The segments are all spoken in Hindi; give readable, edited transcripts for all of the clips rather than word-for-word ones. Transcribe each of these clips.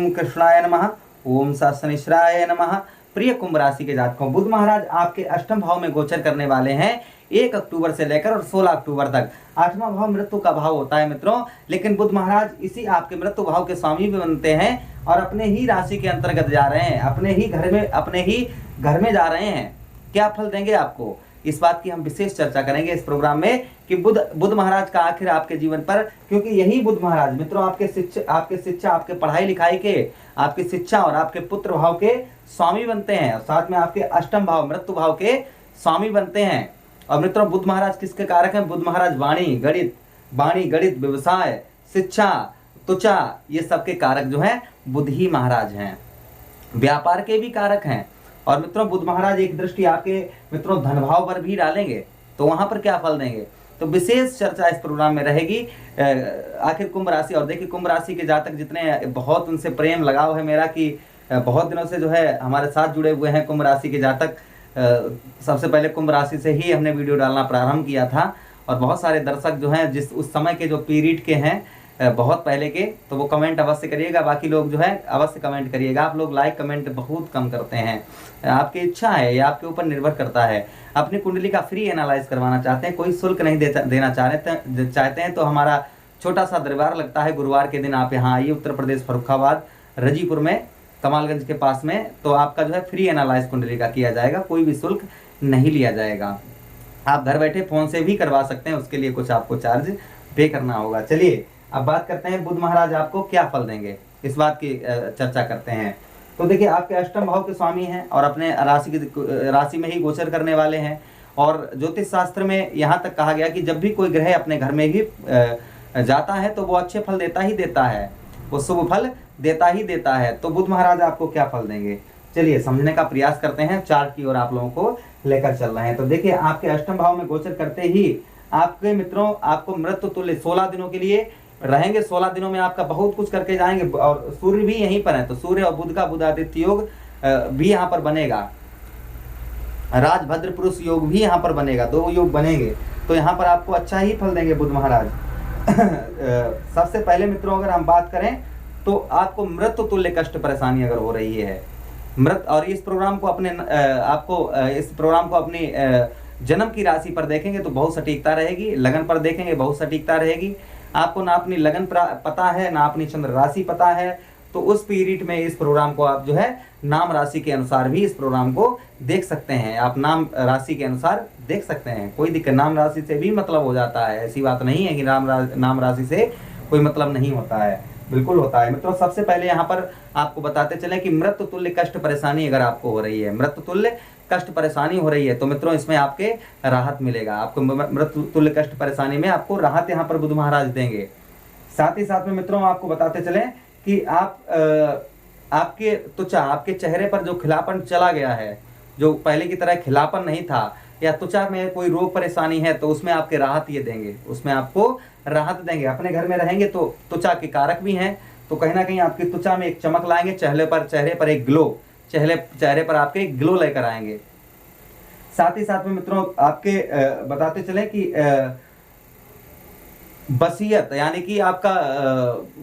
ओम कृष्णाय नमः, ओम शनिश्चराय नमः। प्रिय कुंभ राशि के जातकों, बुध महाराज आपके अष्टम भाव में गोचर करने वाले हैं 1 अक्टूबर से लेकर और 16 अक्टूबर तक। 8वां भाव मृत्यु का भाव होता है मित्रों, लेकिन बुध महाराज इसी आपके मृत्यु भाव के स्वामी भी बनते हैं और अपने ही राशि के अंतर्गत जा रहे हैं, अपने ही घर में जा रहे हैं। क्या फल देंगे आपको, इस बात की हम विशेष चर्चा करेंगे इस प्रोग्राम में कि बुध महाराज का आखिर आपके जीवन पर, क्योंकि यही बुध महाराज मित्रों आपके शिक्षा, आपके पढ़ाई लिखाई के, आपकी शिक्षा और आपके पुत्र भाव के स्वामी बनते हैं और साथ में आपके अष्टम भाव मृत्यु भाव के स्वामी बनते हैं। और मित्रों बुध महाराज किसके कारक हैं? बुध महाराज वाणी गणित व्यवसाय, शिक्षा, त्वचा, ये सबके कारक जो हैं बुध ही महाराज हैं। व्यापार के भी कारक हैं। और मित्रों बुध महाराज एक दृष्टि आपके मित्रों धन भाव पर भी डालेंगे, तो वहां पर क्या फल देंगे, तो विशेष चर्चा इस प्रोग्राम में रहेगी। आखिर कुंभ राशि, और देखिए कुंभ राशि के जातक जितने, बहुत उनसे प्रेम लगाव है मेरा कि बहुत दिनों से जो है हमारे साथ जुड़े हुए हैं कुंभ राशि के जातक। सबसे पहले कुंभ राशि से ही हमने वीडियो डालना प्रारंभ किया था और बहुत सारे दर्शक जो हैं जिस उस समय के जो पीरियड के हैं, बहुत पहले के, तो वो कमेंट अवश्य करिएगा। बाकी लोग जो है अवश्य कमेंट करिएगा। आप लोग लाइक कमेंट बहुत कम करते हैं, आपकी इच्छा है, ये आपके ऊपर निर्भर करता है। अपनी कुंडली का फ्री एनालाइज करवाना चाहते हैं, कोई शुल्क नहीं देना चाहते हैं तो हमारा छोटा सा दरबार लगता है गुरुवार के दिन। आप यहाँ आइए, उत्तर प्रदेश फर्रुखाबाद रजीपुर में, कमालगंज के पास में, तो आपका जो है फ्री एनालाइज कुंडली का किया जाएगा, कोई भी शुल्क नहीं लिया जाएगा। आप घर बैठे फोन से भी करवा सकते हैं, उसके लिए कुछ आपको चार्ज पे करना होगा। चलिए अब बात करते हैं बुध महाराज आपको क्या फल देंगे, इस बात की चर्चा करते हैं। तो देखिए आपके अष्टम भाव के स्वामी हैं और अपने राशि में ही गोचर करने वाले हैं। और ज्योतिष शास्त्र में यहाँ तक कहा गया कि जब भी कोई ग्रह अपने घर में भी जाता है तो वो अच्छे फल देता ही देता है, वो शुभ फल देता ही देता है। तो बुध महाराज आपको क्या फल देंगे, चलिए समझने का प्रयास करते हैं। चार्ट की ओर आप लोगों को लेकर चल रहे हैं। तो देखिए आपके अष्टम भाव में गोचर करते ही आपके मित्रों आपको मृत्यु तुल्य 16 दिनों के लिए रहेंगे। 16 दिनों में आपका बहुत कुछ करके जाएंगे और सूर्य भी यहीं पर है, तो सूर्य और बुध का बुध आदित्य योग भी यहाँ पर बनेगा, राजभद्र पुरुष योग भी यहाँ पर बनेगा, 2 योग बनेंगे। तो यहाँ पर आपको अच्छा ही फल देंगे बुध महाराज। सबसे पहले मित्रों अगर हम बात करें तो आपको मृत्यु तुल्य कष्ट परेशानी अगर हो रही है और इस प्रोग्राम को अपनी जन्म की राशि पर देखेंगे तो बहुत सटीकता रहेगी, लगन पर देखेंगे बहुत सटीकता रहेगी। आपको ना अपनी लगन पता है ना अपनी चंद्र राशि पता है, तो उस पीरियड में इस प्रोग्राम को आप जो है नाम राशि के अनुसार भी इस प्रोग्राम को देख सकते हैं। आप नाम राशि के अनुसार देख सकते हैं, कोई दिक्कत, नाम राशि से भी मतलब हो जाता है, ऐसी बात नहीं है कि नाम राशि से कोई मतलब नहीं होता है, बिल्कुल होता है। मित्रों सबसे पहले यहाँ पर आपको बताते चले कि मृत्यु तुल्य कष्ट परेशानी अगर आपको हो रही है, मृत्यु तुल्य कष्ट परेशानी हो रही है, तो मित्रों इसमें आपके राहत मिलेगा। आपको मृत्यु तुल्य कष्ट परेशानी में आपको राहत यहाँ पर बुध महाराज देंगे। साथ ही साथ में मित्रों आपको बताते चले कि आपके त्वचा, आपके चेहरे पर जो खिलापन चला गया है, जो पहले की तरह खिलापन नहीं था, या त्वचा में कोई रोग परेशानी है, तो उसमें आपके राहत ये देंगे, उसमें आपको राहत देंगे। अपने घर में रहेंगे तो त्वचा के कारक भी हैं, तो कहीं ना कहीं आपकी त्वचा में एक चमक लाएंगे, चेहरे पर एक ग्लो, चेहरे पर आपके ग्लो लेकर आएंगे। साथ ही साथ में मित्रों आपके बताते चले कि वसीयत, यानी कि आपका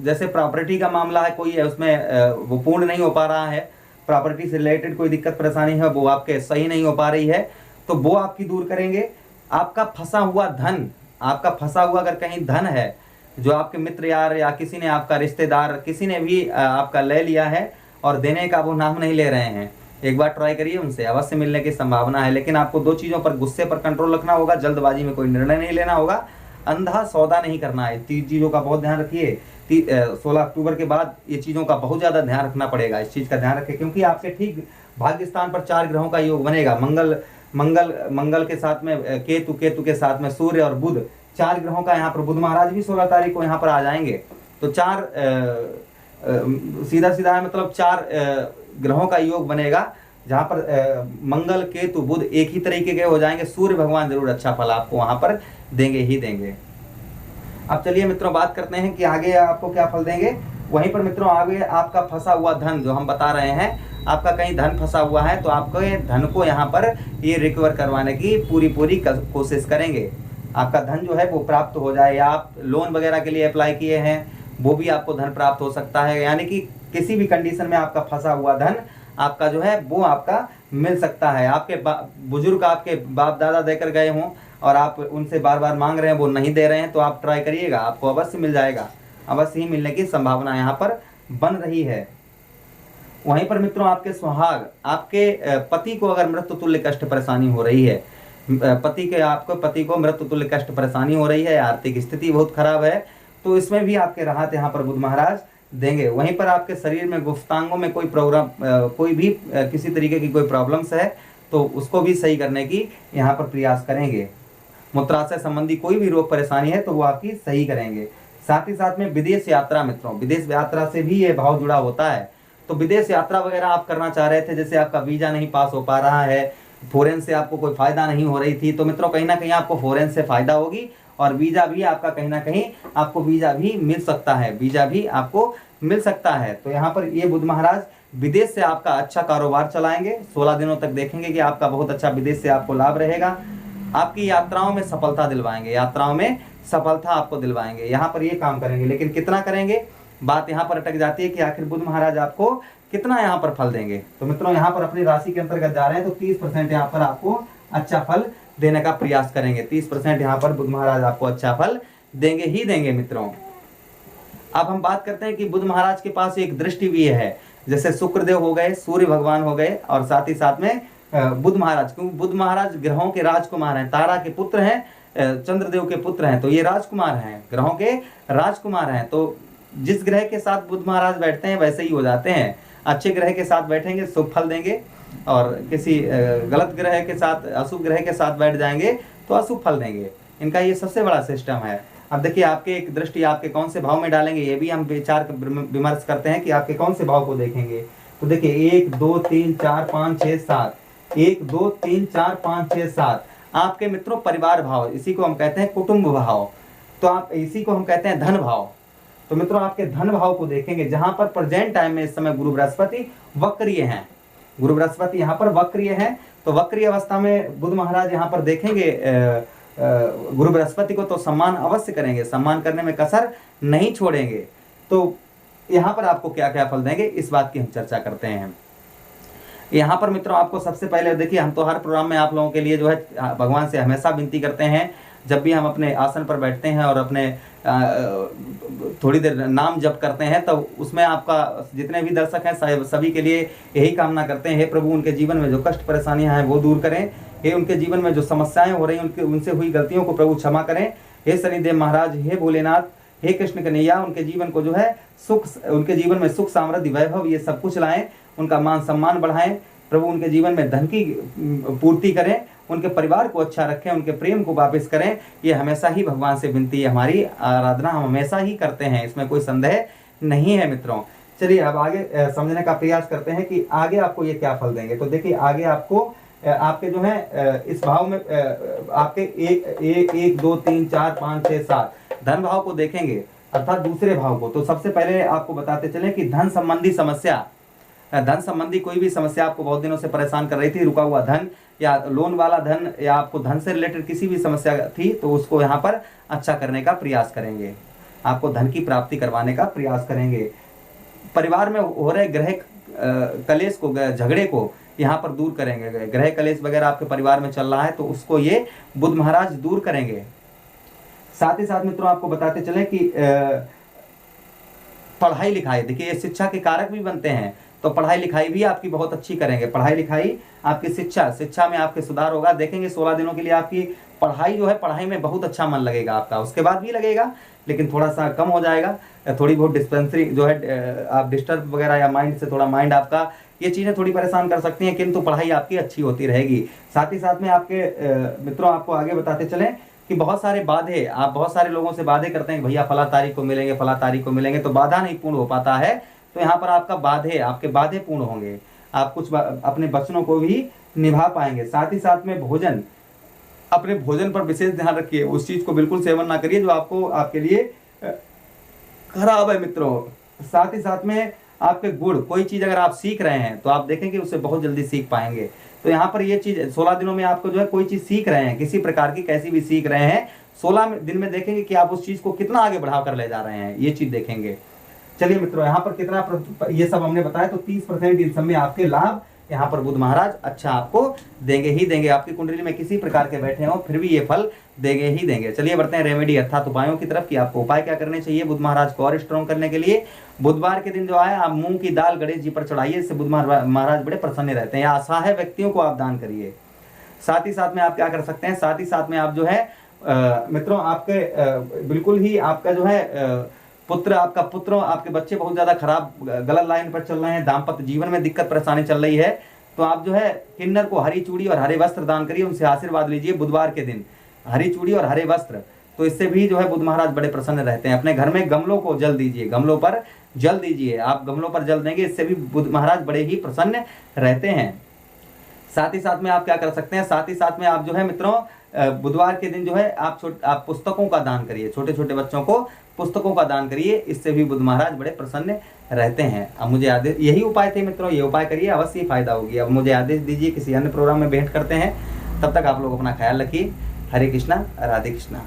जैसे प्रॉपर्टी का मामला है, कोई है उसमें वो पूर्ण नहीं हो पा रहा है, प्रॉपर्टी से रिलेटेड कोई दिक्कत परेशानी है, वो आपके सही नहीं हो पा रही है, तो वो आपकी दूर करेंगे। आपका फंसा हुआ धन, अगर कहीं धन है जो आपके मित्र यार या किसी ने, आपका रिश्तेदार किसी ने भी आपका ले लिया है और देने का वो नाम नहीं ले रहे हैं, एक बार ट्राई करिए, उनसे अवश्य मिलने की संभावना है। लेकिन आपको 2 चीज़ों पर, गुस्से पर कंट्रोल रखना होगा, जल्दबाजी में कोई निर्णय नहीं लेना होगा, अंधा सौदा नहीं करना है। 3 चीज़ों का बहुत ध्यान रखिए। 16 अक्टूबर के बाद ये चीज़ों का बहुत ज़्यादा ध्यान रखना पड़ेगा, इस चीज़ का ध्यान रखें, क्योंकि आपके ठीक भाग्य स्थान पर 4 ग्रहों का योग बनेगा। मंगल के साथ में केतु के साथ में सूर्य और बुध, 4 ग्रहों का यहाँ पर, बुध महाराज भी 16 तारीख को यहाँ पर आ जाएंगे। तो 4 सीधा मतलब 4 ग्रहों का योग बनेगा, जहाँ पर मंगल केतु बुध एक ही तरीके के हो जाएंगे। सूर्य भगवान जरूर अच्छा फल आपको वहां पर देंगे ही देंगे। अब चलिए मित्रों बात करते हैं कि आगे आपको क्या फल देंगे। वहीं पर मित्रों आगे आपका फंसा हुआ धन, जो हम बता रहे हैं, आपका कहीं धन फंसा हुआ है तो आपको धन को यहाँ पर ये रिकवर करवाने की पूरी कोशिश करेंगे। आपका धन जो है वो प्राप्त हो जाए, या आप लोन वगैरह के लिए अप्लाई किए हैं वो भी आपको धन प्राप्त हो सकता है। यानी कि किसी भी कंडीशन में आपका फंसा हुआ धन आपका जो है वो आपका मिल सकता है। आपके बुजुर्ग आपके बाप दादा देकर गए हों और आप उनसे बार बार मांग रहे हैं, वो नहीं दे रहे हैं, तो आप ट्राई करिएगा, आपको अवश्य मिल जाएगा, अवश्य ही मिलने की संभावना यहाँ पर बन रही है। वहीं पर मित्रों आपके सुहाग, आपके पति को अगर मृत्यु तुल्य कष्ट परेशानी हो रही है, पति को मृत्यु तुल्य कष्ट परेशानी हो रही है, आर्थिक स्थिति बहुत खराब है, तो इसमें भी आपके राहत यहाँ पर बुध महाराज देंगे। वहीं पर आपके शरीर में गुप्तांगों में कोई भी किसी तरीके की कोई प्रॉब्लम्स है तो उसको भी सही करने की यहाँ पर प्रयास करेंगे। मूत्राशय संबंधी कोई भी रोग परेशानी है तो वो आपकी सही करेंगे। साथ ही साथ में विदेश यात्रा, मित्रों विदेश यात्रा से भी ये भाव जुड़ा होता है, तो विदेश यात्रा वगैरह आप करना चाह रहे थे, जैसे आपका वीजा नहीं पास हो पा रहा है, फॉरेन से आपको कोई फायदा नहीं हो रही थी, तो मित्रों कहीं ना कहीं आपको फॉरेन से फायदा होगी और वीजा भी आपका कहीं ना कहीं आपको वीजा भी मिल सकता है, वीजा भी आपको मिल सकता है। तो यहाँ पर ये बुध महाराज विदेश से आपका अच्छा कारोबार चलाएंगे। 16 दिनों तक देखेंगे कि आपका बहुत अच्छा विदेश से आपको लाभ रहेगा। आपकी यात्राओं में सफलता दिलवाएंगे, यात्राओं में सफलता आपको दिलवाएंगे, यहाँ पर ये काम करेंगे। लेकिन कितना करेंगे, बात यहाँ पर अटक जाती है कि आखिर बुध महाराज आपको कितना यहाँ पर फल देंगे। तो मित्रों यहाँ पर अपनी राशि के अंतर्गत जा रहे हैं तो 30% यहाँ पर आपको अच्छा फल देने का प्रयास करेंगे। 30% यहाँ पर बुध महाराज आपको अच्छा फल देंगे ही देंगे। मित्रों अब हम बात करते हैं कि बुध महाराज के पास एक दृष्टि भी है, जैसे शुक्रदेव हो गए, सूर्य भगवान हो गए और साथ ही साथ में बुध महाराज, क्योंकि बुध महाराज ग्रहों के राजकुमार हैं, तारा के पुत्र हैं, चंद्रदेव के पुत्र हैं, तो ये राजकुमार हैं, ग्रहों के राजकुमार हैं। तो जिस ग्रह के साथ बुध महाराज बैठते हैं वैसे ही हो जाते हैं। अच्छे ग्रह के साथ बैठेंगे शुभ फल देंगे और किसी गलत ग्रह के साथ, अशुभ ग्रह के साथ बैठ जाएंगे तो अशुभ फल देंगे। इनका ये सबसे बड़ा सिस्टम है। अब देखिए आपके एक दृष्टि आपके कौन से भाव में डालेंगे, ये भी हम विचार विमर्श करते हैं कि आपके कौन से भाव को देखेंगे। तो देखिए 1 2 3 4 5 6 7, 1 2 3 4 5 6 7 आपके मित्रों परिवार भाव, इसी को हम कहते हैं कुटुंब भाव, तो आप इसी को हम कहते हैं धन भाव। तो मित्रों आपके धन भाव को देखेंगे, जहां पर प्रेजेंट टाइम में इस समय गुरु बृहस्पति वक्रीय हैं, गुरु बृहस्पति यहाँ पर वक्रीय हैं, तो वक्रीय अवस्था में बुध महाराज यहाँ पर देखेंगे गुरु बृहस्पति को तो सम्मान अवश्य करेंगे, सम्मान करने में कसर नहीं छोड़ेंगे। तो यहाँ पर आपको क्या क्या फल देंगे इस बात की हम चर्चा करते हैं। यहाँ पर मित्रों आपको सबसे पहले देखिए, हम तो हर प्रोग्राम में आप लोगों के लिए जो है भगवान से हमेशा विनती करते हैं, जब भी हम अपने आसन पर बैठते हैं और अपने थोड़ी देर नाम जप करते हैं, तब उसमें आपका जितने भी दर्शक हैं सभी के लिए यही कामना करते हैं, हे प्रभु उनके जीवन में जो कष्ट परेशानियां हैं वो दूर करें, हे उनके जीवन में जो समस्याएं हो रही हैं उनसे हुई गलतियों को प्रभु क्षमा करें, हे शनिदेव महाराज, हे भोलेनाथ, हे कृष्ण कन्हैया, उनके जीवन को जो है सुख, उनके जीवन में सुख समृद्धि वैभव ये सब कुछ लाएं, उनका मान सम्मान बढ़ाएं, प्रभु उनके जीवन में धन की पूर्ति करें, उनके परिवार को अच्छा रखें, उनके प्रेम को वापस करें। ये हमेशा ही भगवान से विनती है, हमारी आराधना हम हमेशा ही करते हैं, इसमें कोई संदेह नहीं है। मित्रों चलिए अब आगे समझने का प्रयास करते हैं कि आगे आपको ये क्या फल देंगे। तो देखिए आगे आपको आपके जो है इस भाव में आपके 1 2 3 4 5 6 7 धन भाव को देखेंगे, अर्थात दूसरे भाव को। तो सबसे पहले आपको बताते चले कि धन संबंधी समस्या, धन संबंधी कोई भी समस्या आपको बहुत दिनों से परेशान कर रही थी, रुका हुआ धन या लोन वाला धन या आपको धन से रिलेटेड किसी भी समस्या थी, तो उसको यहाँ पर अच्छा करने का प्रयास करेंगे, आपको धन की प्राप्ति करवाने का प्रयास करेंगे। परिवार में हो रहे ग्रह कलेश को, झगड़े को यहाँ पर दूर करेंगे। ग्रह कलेश वगैरह आपके परिवार में चल रहा है तो उसको ये बुध महाराज दूर करेंगे। साथ ही साथ मित्रों आपको बताते चले कि पढ़ाई लिखाई, देखिए ये शिक्षा के कारक भी बनते हैं, तो पढ़ाई लिखाई भी आपकी बहुत अच्छी करेंगे। पढ़ाई लिखाई आपकी शिक्षा में आपके सुधार होगा। देखेंगे 16 दिनों के लिए आपकी पढ़ाई जो है, पढ़ाई में बहुत अच्छा मन लगेगा आपका, उसके बाद भी लगेगा लेकिन थोड़ा सा कम हो जाएगा, थोड़ी बहुत डिस्पेंसरी जो है आप डिस्टर्ब वगैरह या माइंड से थोड़ा माइंड आपका ये चीज़ें थोड़ी परेशान कर सकती हैं, किंतु पढ़ाई आपकी अच्छी होती रहेगी। साथ ही साथ में आपके मित्रों आपको आगे बताते चलें कि बहुत सारे बाधे, आप बहुत सारे लोगों से बाधे करते हैं कि भैया फला तारीख को मिलेंगे, फला तारीख को मिलेंगे, तो बाधा नहीं पूर्ण हो पाता है। तो यहाँ पर आपका आपके बाधे पूर्ण होंगे, आप कुछ अपने वचनों को भी निभा पाएंगे। साथ ही साथ में भोजन, अपने भोजन पर विशेष ध्यान रखिए, उस चीज को बिल्कुल सेवन ना करिए जो आपके लिए खराब है मित्रों। साथ ही साथ में आपके गुण, कोई चीज अगर आप सीख रहे हैं तो आप देखेंगे उससे बहुत जल्दी सीख पाएंगे। तो यहाँ पर ये चीज 16 दिनों में आपको जो है कोई चीज सीख रहे हैं, किसी प्रकार की कैसी भी सीख रहे हैं, 16 दिन में देखेंगे कि आप उस चीज को कितना आगे बढ़ा कर ले जा रहे हैं, ये चीज देखेंगे। चलिए मित्रों, यहाँ पर कितना ये सब हमने बताया, तो 30% इन सब में आपके लाभ यहाँ पर बुध महाराज अच्छा आपको देंगे ही देंगे। आपकी कुंडली में किसी प्रकार के बैठे हो फिर भी ये फल देंगे ही देंगे। चलिए बढ़ते हैं रेमेडी अर्थात उपायों की तरफ कि आपको उपाय क्या करने चाहिए बुध महाराज को और स्ट्रॉन्ग करने के लिए। बुधवार के दिन जो है आप मूंग की दाल गणेश जी पर चढ़ाइए, इससे बुध महाराज बड़े प्रसन्न रहते हैं। या असहाय व्यक्तियों को आप दान करिए। साथ ही साथ में आप क्या कर सकते हैं, साथ ही साथ में आप जो है मित्रों आपके बिल्कुल ही आपका जो है आपका पुत्र आपके बच्चे बहुत ज्यादा खराब गलत लाइन पर चल रहे हैं, दाम्पत्य जीवन में दिक्कत परेशानी चल रही है, तो आप जो है किन्नर को हरी चूड़ी और हरे वस्त्र दान करिए, उनसे आशीर्वाद लीजिए बुधवार के दिन, हरी चूड़ी और हरे वस्त्र। तो इससे भी जो है बुध महाराज बड़े प्रसन्न रहते हैं। अपने घर में गमलों को जल दीजिए, गमलों पर जल दीजिए, आप गमलों पर जल देंगे, इससे भी बुध महाराज बड़े ही प्रसन्न रहते हैं। साथ ही साथ में आप क्या कर सकते हैं, साथ ही साथ में आप जो है मित्रों बुधवार के दिन जो है आप पुस्तकों का दान करिए, छोटे छोटे बच्चों को पुस्तकों का दान करिए, इससे भी बुध महाराज बड़े प्रसन्न रहते हैं। अब मुझे आदेश, यही उपाय थे मित्रों, ये उपाय करिए, अवश्य ही फायदा होगी। अब मुझे आदेश दीजिए, किसी अन्य प्रोग्राम में भेंट करते हैं, तब तक आप लोग अपना ख्याल रखिए। हरे कृष्णा, राधे कृष्णा।